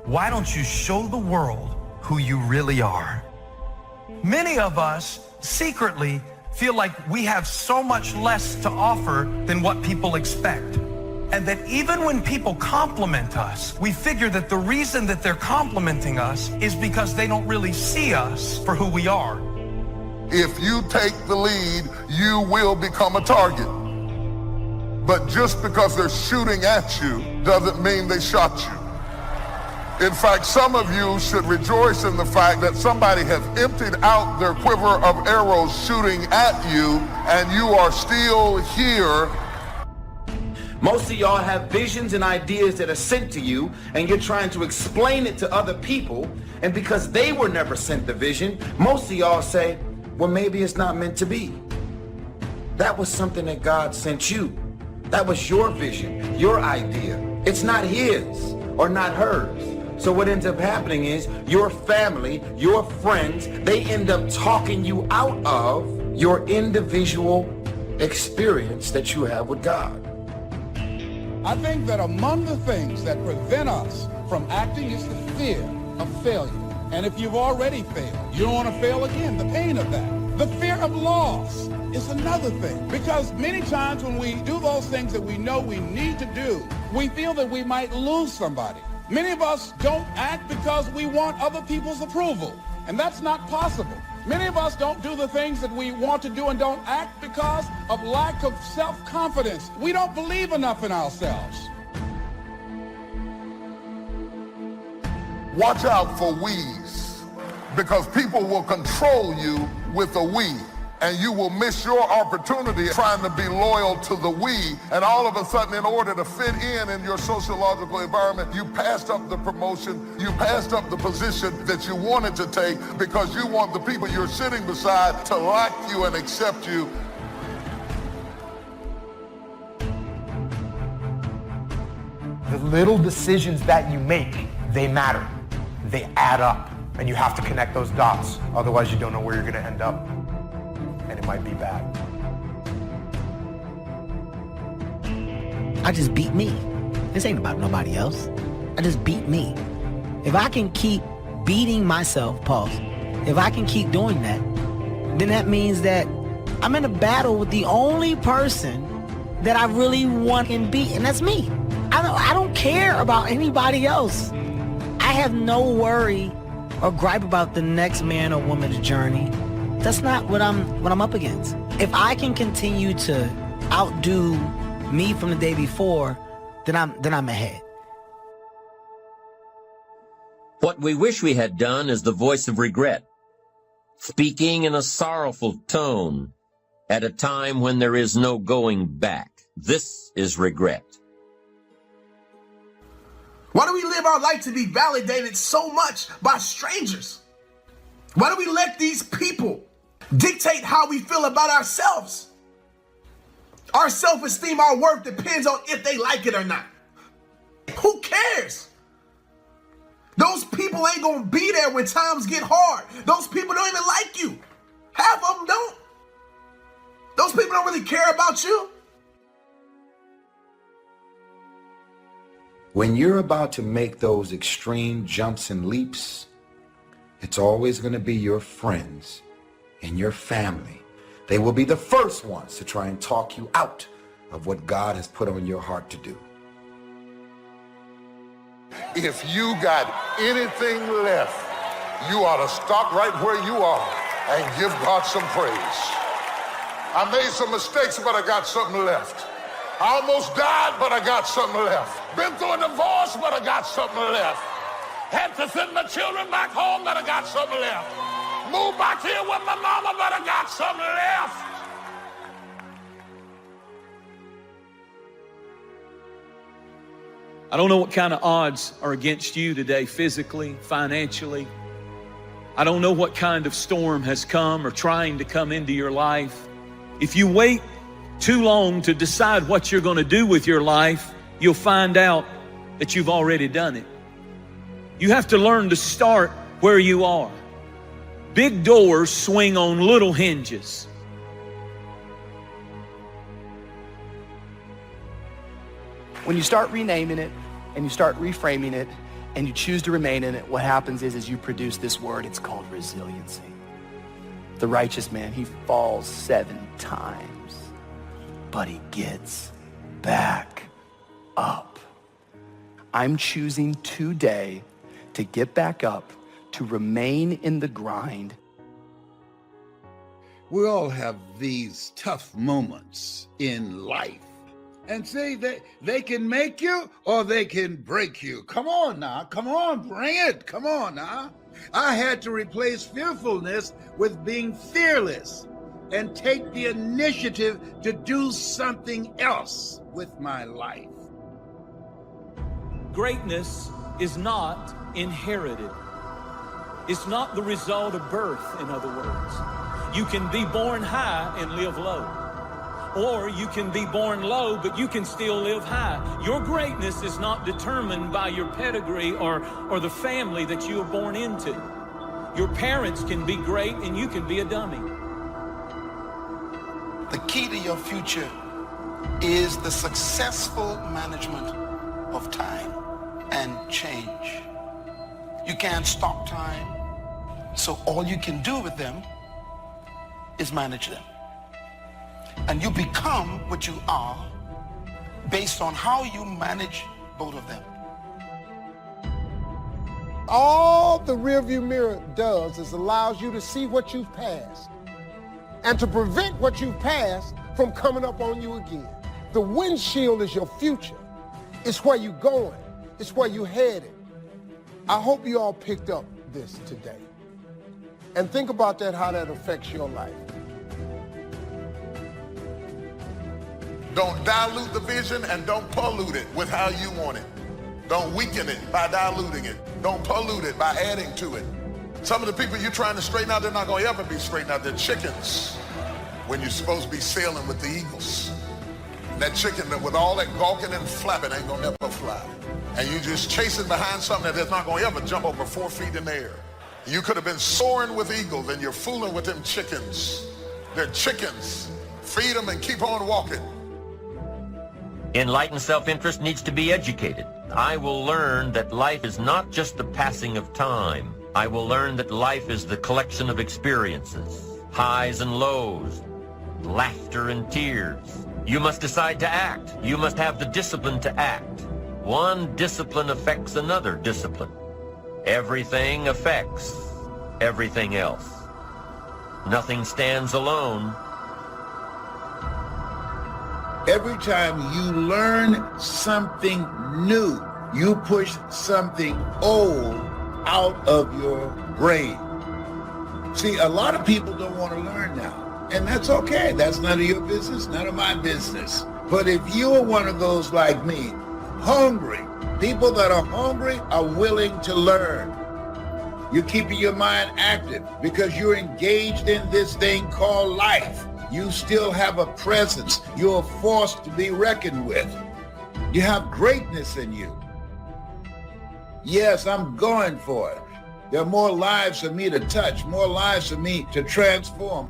why don't you show the world who you really are? Many of us secretly feel like we have so much less to offer than what people expect. And that even when people compliment us, we figure that the reason that they're complimenting us is because they don't really see us for who we are. If you take the lead, you will become a target. But just because they're shooting at you doesn't mean they shot you. In fact, some of you should rejoice in the fact that somebody has emptied out their quiver of arrows shooting at you, and you are still here. Most of y'all have visions and ideas that are sent to you, and you're trying to explain it to other people, and because they were never sent the vision, most of y'all say, well, maybe it's not meant to be. That was something that God sent you. That was your vision, your idea. It's not his or not hers. So what ends up happening is your family, your friends, they end up talking you out of your individual experience that you have with God. I think that among the things that prevent us from acting is the fear of failure. And if you've already failed, you don't want to fail again, the pain of that. The fear of loss is another thing, because many times when we do those things that we know we need to do, we feel that we might lose somebody. Many of us don't act because we want other people's approval, and that's not possible. Many of us don't do the things that we want to do and don't act because of lack of self-confidence. We don't believe enough in ourselves. Watch out for we's, because people will control you with a we, and you will miss your opportunity trying to be loyal to the we, and all of a sudden, in order to fit in your sociological environment, you passed up the promotion, you passed up the position that you wanted to take because you want the people you're sitting beside to like you and accept you. The little decisions that you make, they matter. They add up, and you have to connect those dots. Otherwise, you don't know where you're going to end up, and it might be bad. I just beat me. This ain't about nobody else. I just beat me. If I can keep beating myself, pause, if I can keep doing that, then that means that I'm in a battle with the only person that I really want and beat, and that's me. I don't care about anybody else. I have no worry or gripe about the next man or woman's journey. That's not what I'm up against. If I can continue to outdo me from the day before, then I'm ahead. What we wish we had done is the voice of regret, speaking in a sorrowful tone at a time when there is no going back. This is regret. Why do we live our life to be validated so much by strangers? Why do we let these people dictate how we feel about ourselves? Our self-esteem, our worth depends on if they like it or not. Who cares? Those people ain't gonna be there when times get hard. Those people don't even like you. Half of them don't. Those people don't really care about you. When you're about to make those extreme jumps and leaps, it's always going to be your friends and your family. They will be the first ones to try and talk you out of what God has put on your heart to do. If you got anything left, you ought to stop right where you are and give God some praise. I made some mistakes, but I got something left. I almost died, but I got something left. Been through a divorce, but I got something left. Had to send my children back home, but I got something left. Moved back here with my mama, but I got something left. I don't know what kind of odds are against you today, physically, financially. I don't know what kind of storm has come or trying to come into your life. If you wait too long to decide what you're going to do with your life, you'll find out that you've already done it. You have to learn to start where you are. Big doors swing on little hinges. When you start renaming it and you start reframing it and you choose to remain in it, what happens is you produce this word. It's called resiliency. The righteous man, he falls 7 times, but he gets back up. I'm choosing today to get back up, to remain in the grind. We all have these tough moments in life. And see, they can make you or they can break you. Come on now, come on, bring it, come on now. I had to replace fearfulness with being fearless and take the initiative to do something else with my life. Greatness is not inherited. It's not the result of birth, in other words. You can be born high and live low. Or you can be born low, but you can still live high. Your greatness is not determined by your pedigree or the family that you were born into. Your parents can be great and you can be a dummy. The key to your future is the successful management of time and change. You can't stop time, so all you can do with them is manage them. And you become what you are based on how you manage both of them. All the rearview mirror does is allows you to see what you've passed and to prevent what you've passed from coming up on you again. The windshield is your future. It's where you're going. It's where you're headed. I hope you all picked up this today. And think about that, how that affects your life. Don't dilute the vision and don't pollute it with how you want it. Don't weaken it by diluting it. Don't pollute it by adding to it. Some of the people you're trying to straighten out, they're not going to ever be straightened out. They're chickens when you're supposed to be sailing with the eagles. And that chicken that with all that gawking and flapping ain't going to ever fly. And you're just chasing behind something that's not going to ever jump over 4 feet in the air. You could have been soaring with eagles and you're fooling with them chickens. They're chickens. Feed them and keep on walking. Enlightened self-interest needs to be educated. I will learn that life is not just the passing of time. I will learn that life is the collection of experiences, highs and lows, laughter and tears. You must decide to act. You must have the discipline to act. One discipline affects another discipline. Everything affects everything else. Nothing stands alone. Every time you learn something new, you push something old out of your brain. See, a lot of people don't want to learn now, and that's okay. That's none of your business, none of my business. But if you're one of those like me, hungry, people that are hungry are willing to learn. You're keeping your mind active because you're engaged in this thing called life. You still have a presence. You're a force to be reckoned with. You have greatness in you. Yes, I'm going for it. There are more lives for me to touch, more lives for me to transform.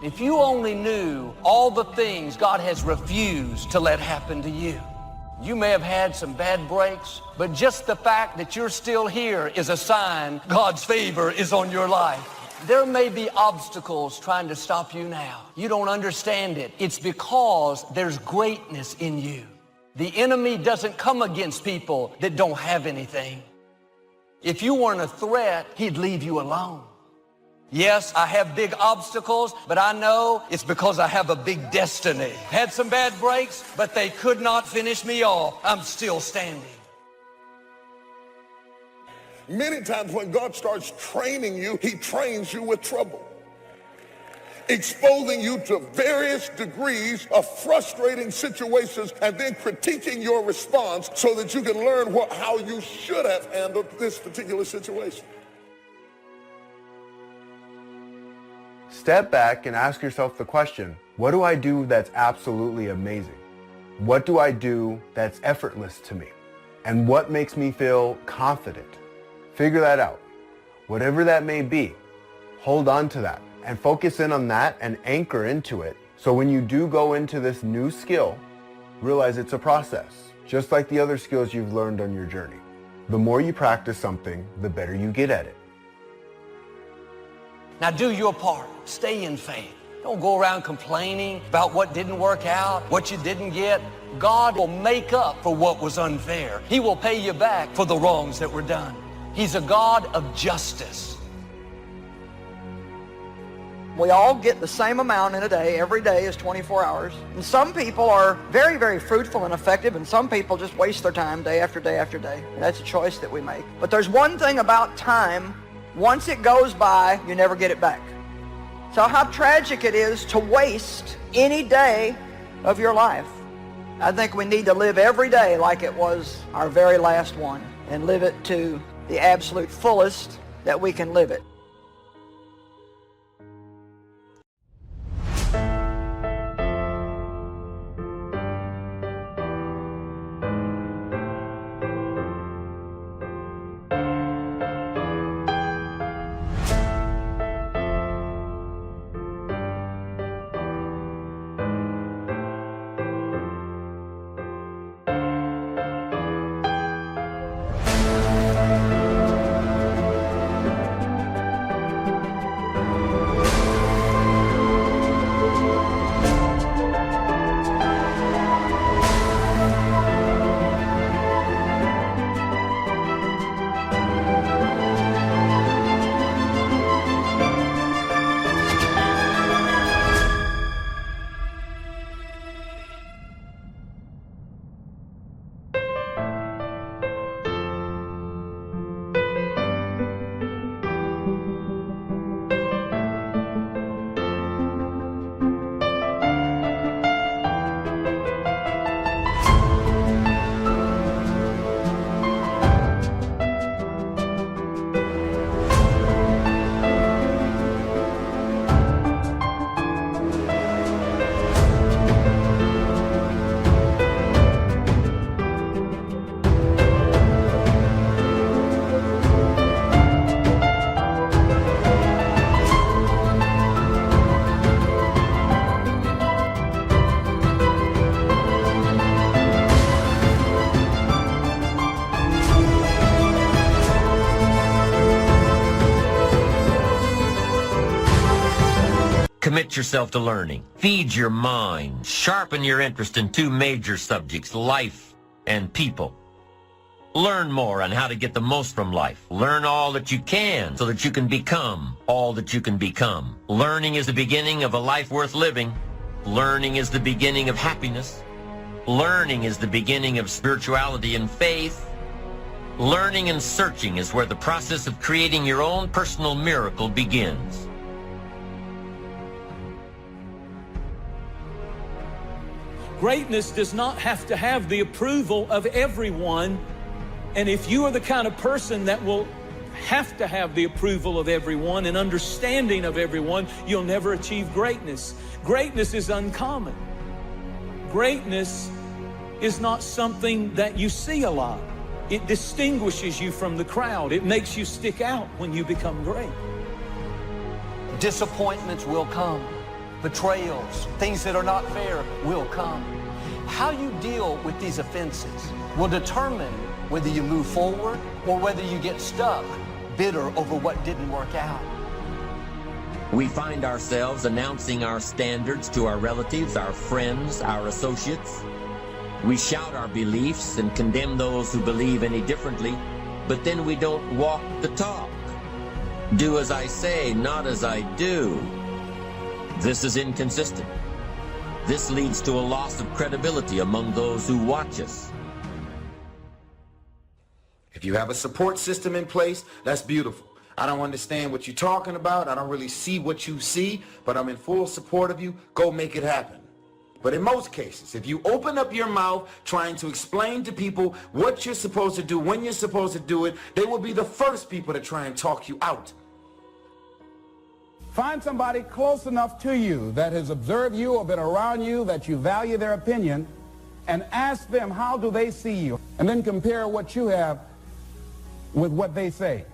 If you only knew all the things God has refused to let happen to you. You may have had some bad breaks, but just the fact that you're still here is a sign God's favor is on your life. There may be obstacles trying to stop you now. You don't understand it. It's because there's greatness in you. The enemy doesn't come against people that don't have anything. If you weren't a threat, he'd leave you alone. Yes, I have big obstacles, but I know it's because I have a big destiny. Had some bad breaks, but they could not finish me off. I'm still standing. Many times when God starts training you, he trains you with trouble, exposing you to various degrees of frustrating situations and then critiquing your response so that you can learn how you should have handled this particular situation. Step back and ask yourself the question, what do I do that's absolutely amazing? What do I do that's effortless to me? And what makes me feel confident? Figure that out. Whatever that may be, hold on to that and focus in on that and anchor into it. So when you do go into this new skill, realize it's a process, just like the other skills you've learned on your journey. The more you practice something, the better you get at it. Now do your part. Stay in faith. Don't go around complaining about what didn't work out, what you didn't get. God will make up for what was unfair. He will pay you back for the wrongs that were done. He's a God of justice. We all get the same amount in a day. Every day is 24 hours. And some people are very, very fruitful and effective, and some people just waste their time day after day after day. And that's a choice that we make. But there's one thing about time. Once it goes by, you never get it back. So how tragic it is to waste any day of your life. I think we need to live every day like it was our very last one, and live it to the absolute fullest that we can live it. Commit yourself to learning. Feed your mind. Sharpen your interest in two major subjects, life and people. Learn more on how to get the most from life. Learn all that you can so that you can become all that you can become. Learning is the beginning of a life worth living. Learning is the beginning of happiness. Learning is the beginning of spirituality and faith. Learning and searching is where the process of creating your own personal miracle begins. Greatness does not have to have the approval of everyone. And if you are the kind of person that will have to have the approval of everyone and understanding of everyone, you'll never achieve greatness. Greatness is uncommon. Greatness is not something that you see a lot. It distinguishes you from the crowd. It makes you stick out when you become great. Disappointments will come. Betrayals, things that are not fair will come. How you deal with these offenses will determine whether you move forward or whether you get stuck, bitter over what didn't work out. We find ourselves announcing our standards to our relatives, our friends, our associates. We shout our beliefs and condemn those who believe any differently, but then we don't walk the talk. Do as I say, not as I do. This is inconsistent. This leads to a loss of credibility among those who watch us. If you have a support system in place, that's beautiful. I don't understand what you're talking about. I don't really see what you see, but I'm in full support of you. Go make it happen. But in most cases, if you open up your mouth trying to explain to people what you're supposed to do, when you're supposed to do it, they will be the first people to try and talk you out. Find somebody close enough to you that has observed you or been around you that you value their opinion, and ask them how do they see you, and then compare what you have with what they say.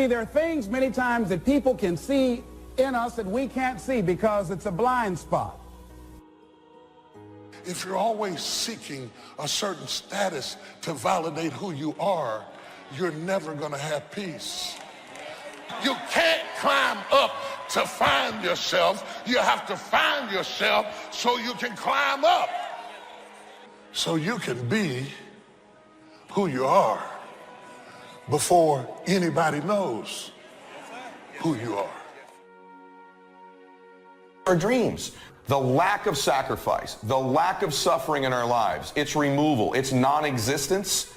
See, there are things many times that people can see in us that we can't see because it's a blind spot. If you're always seeking a certain status to validate who you are, you're never going to have peace. You can't climb up to find yourself. You have to find yourself so you can climb up. So you can be who you are before anybody knows who you are. Our dreams, the lack of sacrifice, the lack of suffering in our lives, its removal, its non-existence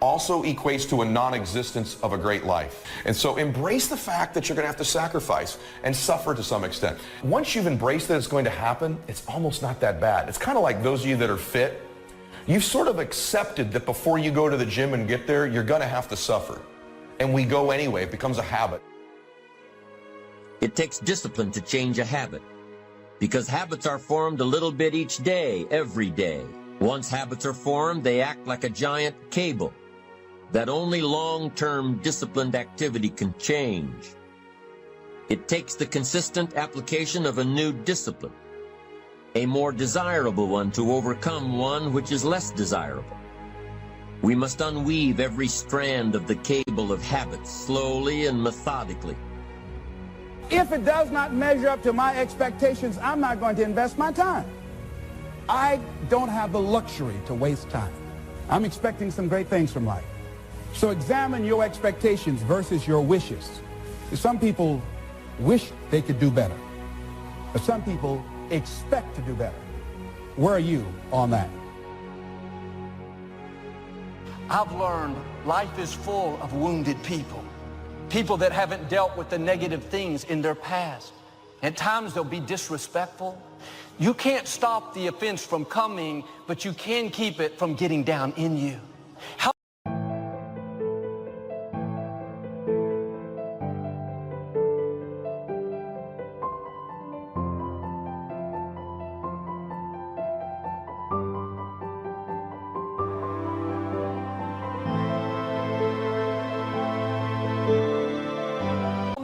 also equates to a non-existence of a great life. And so embrace the fact that you're going to have to sacrifice and suffer to some extent. Once you've embraced that it's going to happen, it's almost not that bad. It's kind of like those of you that are fit. You've sort of accepted that before you go to the gym and get there, you're going to have to suffer. And we go anyway. It becomes a habit. It takes discipline to change a habit, because habits are formed a little bit each day, every day. Once habits are formed, they act like a giant cable that only long-term disciplined activity can change. It takes the consistent application of a new discipline, a more desirable one, to overcome one which is less desirable. We must unweave every strand of the cable of habits slowly and methodically. If it does not measure up to my expectations, I'm not going to invest my time. I don't have the luxury to waste time. I'm expecting some great things from life. So examine your expectations versus your wishes. Some people wish they could do better, but some people expect to do better. Where are you on that? I've learned life is full of wounded people. People that haven't dealt with the negative things in their past. At times they'll be disrespectful. You can't stop the offense from coming, but you can keep it from getting down in you. How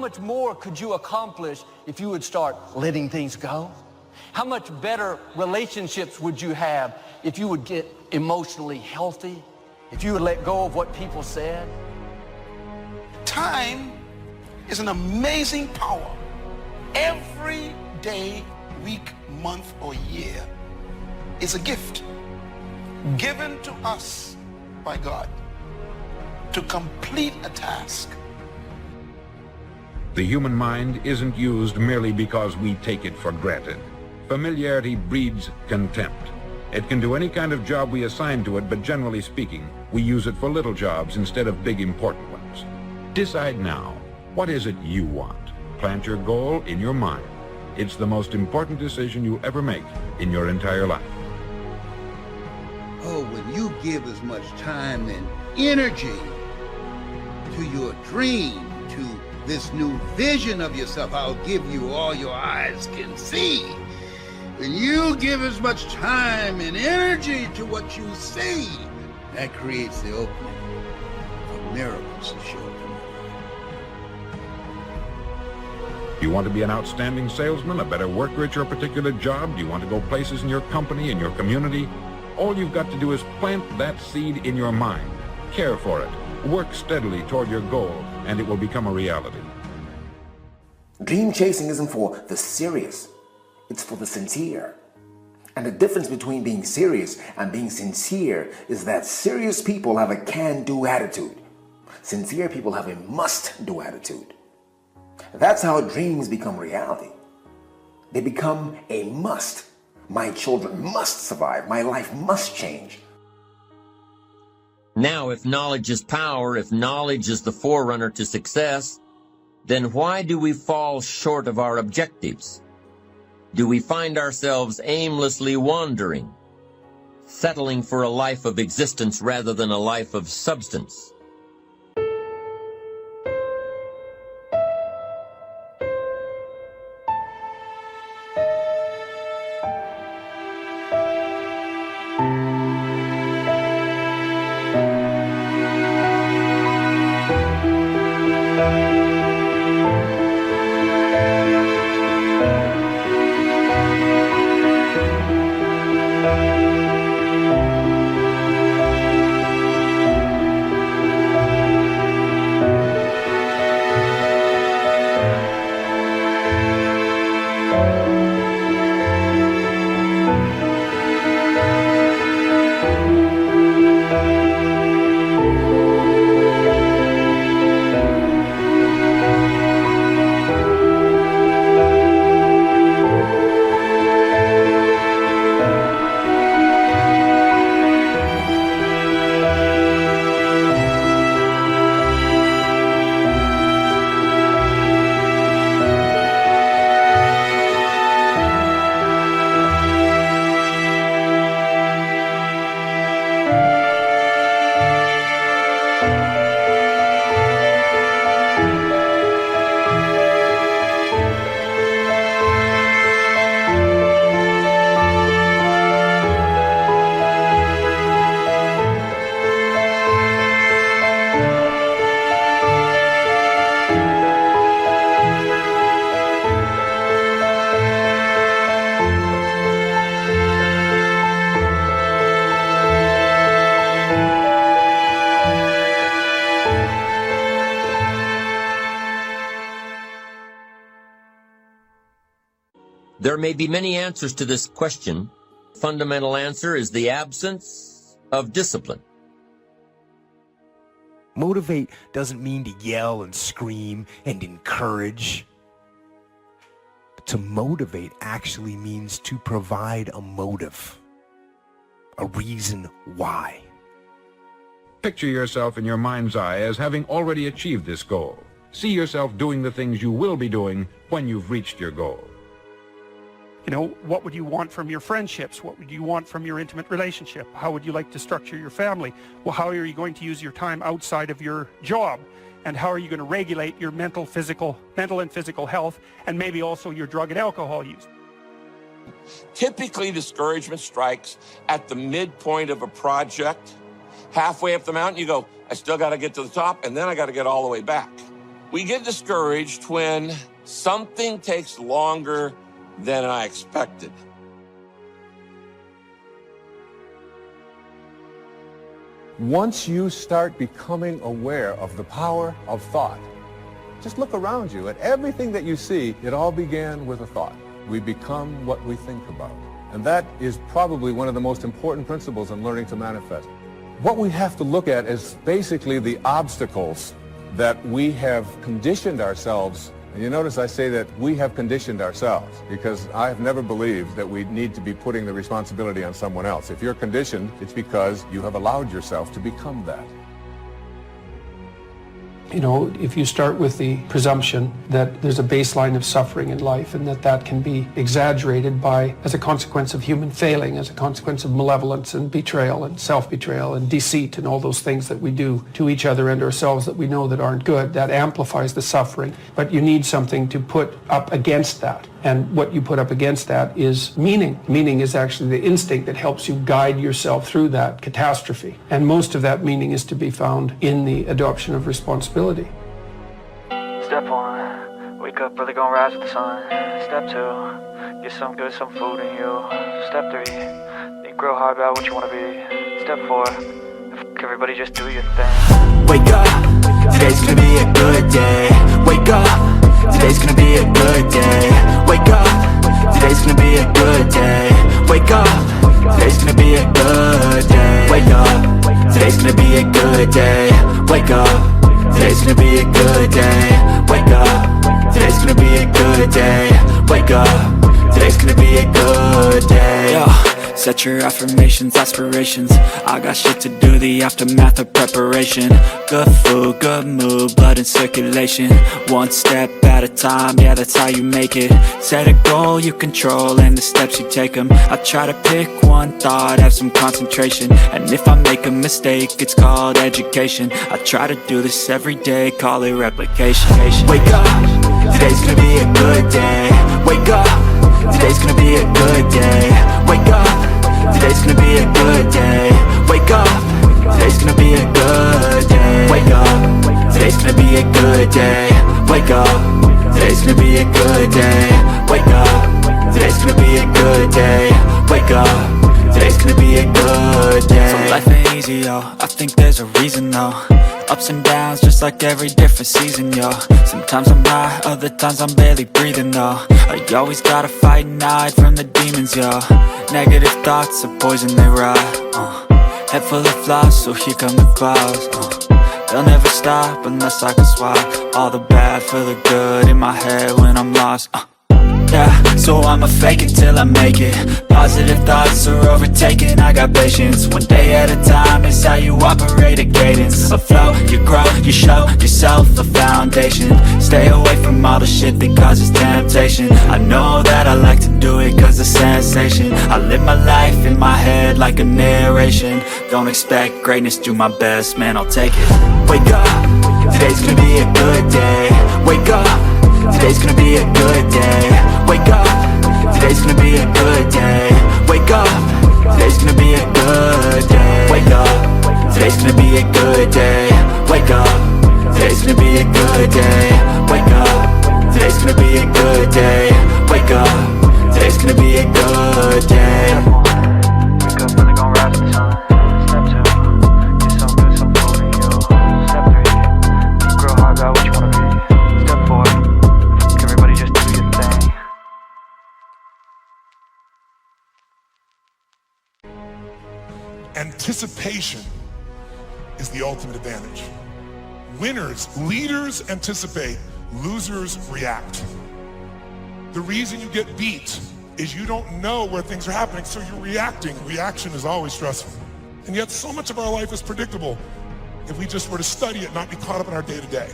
much more could you accomplish if you would start letting things go? How much better relationships would you have if you would get emotionally healthy? If you would let go of what people said? Time is an amazing power. Every day, week, month, or year is a gift given to us by God to complete a task. The human mind isn't used merely because we take it for granted. Familiarity breeds contempt. It can do any kind of job we assign to it, but generally speaking, we use it for little jobs instead of big important ones. Decide now, what is it you want? Plant your goal in your mind. It's the most important decision you ever make in your entire life. Oh, when you give as much time and energy to your dream, to this new vision of yourself, I'll give you all your eyes can see. When you give as much time and energy to what you see, that creates the opening for miracles to show up. Do you want to be an outstanding salesman, a better worker at your particular job? Do you want to go places in your company, in your community? All you've got to do is plant that seed in your mind. Care for it. Work steadily toward your goal, and it will become a reality. Dream chasing isn't for the serious, it's for the sincere. And the difference between being serious and being sincere is that serious people have a can-do attitude. Sincere people have a must-do attitude. That's how dreams become reality. They become a must. My children must survive. My life must change. Now, if knowledge is power, if knowledge is the forerunner to success, then why do we fall short of our objectives? Do we find ourselves aimlessly wandering, settling for a life of existence rather than a life of substance? There may be many answers to this question. Fundamental answer is the absence of discipline. Motivate doesn't mean to yell and scream and encourage. To motivate actually means to provide a motive, a reason why. Picture yourself in your mind's eye as having already achieved this goal. See yourself doing the things you will be doing when you've reached your goal. You know, what would you want from your friendships? What would you want from your intimate relationship? How would you like to structure your family? Well, how are you going to use your time outside of your job? And how are you going to regulate your mental and physical health, and maybe also your drug and alcohol use? Typically, discouragement strikes at the midpoint of a project. Halfway up the mountain, you go, I still got to get to the top, and then I got to get all the way back. We get discouraged when something takes longer than I expected. Once you start becoming aware of the power of thought, just look around you at everything that you see. It all began with a thought. We become what we think about. And that is probably one of the most important principles in learning to manifest. What we have to look at is basically the obstacles that we have conditioned ourselves. And you notice I say that we have conditioned ourselves, because I have never believed that we need to be putting the responsibility on someone else. If you're conditioned, it's because you have allowed yourself to become that. You know, if you start with the presumption that there's a baseline of suffering in life and that can be exaggerated as a consequence of human failing, as a consequence of malevolence and betrayal and self-betrayal and deceit and all those things that we do to each other and ourselves that we know that aren't good, that amplifies the suffering. But you need something to put up against that. And what you put up against that is meaning. Meaning is actually the instinct that helps you guide yourself through that catastrophe. And most of that meaning is to be found in the adoption of responsibility. Step 1, wake up early, gonna rise with the sun. Step 2, get some food in you. Step 3, think real hard about what you wanna be. Step 4, everybody just do your thing. Wake up, today's gonna be a good day. Wake up, today's gonna be a good day. Wake up, today's gonna be a good day. Wake up, today's gonna be a good day. Wake up, today's gonna be a good day. Wake up, today's gonna be a good day. Wake up, today's gonna be a good day. Wake up, today's gonna be a good day. Yo. Set your affirmations, aspirations. I got shit to do, the aftermath of preparation. Good food, good mood, blood in circulation. One step at a time, yeah, that's how you make it. Set a goal you control and the steps you take them. I try to pick one thought, have some concentration. And if I make a mistake, it's called education. I try to do this every day, call it replication. Wake up, today's gonna be a good day. Wake up, today's gonna be a good day. Wake up, today's gonna be a good day. Wake up, today's gonna be a good day. Wake up, today's gonna be a good day. Wake up, today's gonna be a good day. Wake up, today's gonna be a good day. Wake up, today's gonna be a good day. So life ain't easy, yo, I think there's a reason though. Ups and downs, just like every different season, yo. Sometimes I'm high, other times I'm barely breathing, though. I always gotta fight and hide from the demons, yo. Negative thoughts are poison, they rot. Head full of flies, so here come the clouds. They'll never stop unless I can swap all the bad for the good in my head when I'm lost. Yeah, so I'ma fake it till I make it. Positive thoughts are overtaken, I got patience. One day at a time is how you operate a cadence. A flow, you grow, you show yourself a foundation. Stay away from all the shit that causes temptation. I know that I like to do it cause it's sensation. I live my life in my head like a narration. Don't expect greatness, do my best, man, I'll take it. Wake up, today's gonna be a good day. Wake up, today's gonna be a good day. Wake up, today's gonna be a good day. Wake up, today's gonna be a good day. Wake up, today's gonna be a good day. Wake up, today's gonna be a good day. Wake up, today's gonna be a good day. Wake up, today's gonna be a good day. Wake up early, gonna rise with the sun. Step 2, get some food in you. Step 3, think real hard about what you wanna be. Step 4, everybody just do your thing. Anticipation is the ultimate advantage. Winners, leaders anticipate, losers react. The reason you get beat is you don't know where things are happening, so you're reacting. Reaction is always stressful. And yet so much of our life is predictable if we just were to study it, not be caught up in our day-to-day.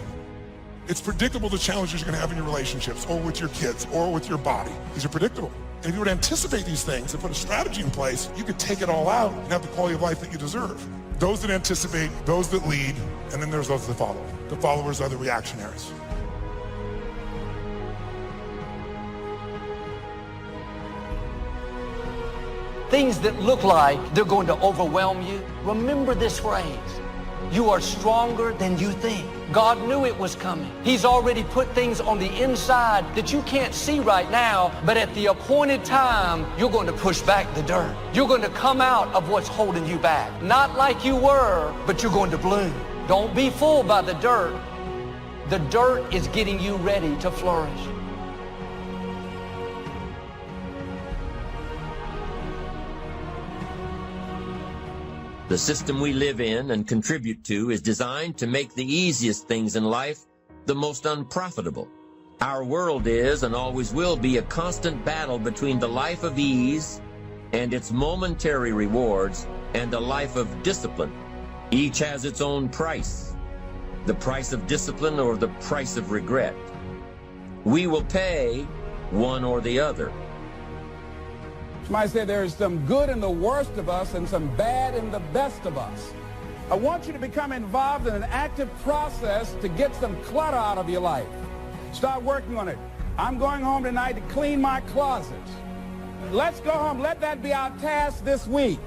It's predictable the challenges you're gonna have in your relationships or with your kids or with your body. These are predictable. And if you were to anticipate these things and put a strategy in place, you could take it all out and have the quality of life that you deserve. Those that anticipate, those that lead, and then there's those that follow. The followers are the reactionaries. Things that look like they're going to overwhelm you, remember this phrase: you are stronger than you think. God knew it was coming. He's already put things on the inside that you can't see right now, but at the appointed time, you're going to push back the dirt. You're going to come out of what's holding you back. Not like you were, but you're going to bloom. Don't be fooled by the dirt. The dirt is getting you ready to flourish. The system we live in and contribute to is designed to make the easiest things in life the most unprofitable. Our world is and always will be a constant battle between the life of ease and its momentary rewards and a life of discipline. Each has its own price, the price of discipline or the price of regret. We will pay one or the other. Somebody said there's some good in the worst of us and some bad in the best of us. I want you to become involved in an active process to get some clutter out of your life. Start working on it. I'm going home tonight to clean my closet. Let's go home. Let that be our task this week.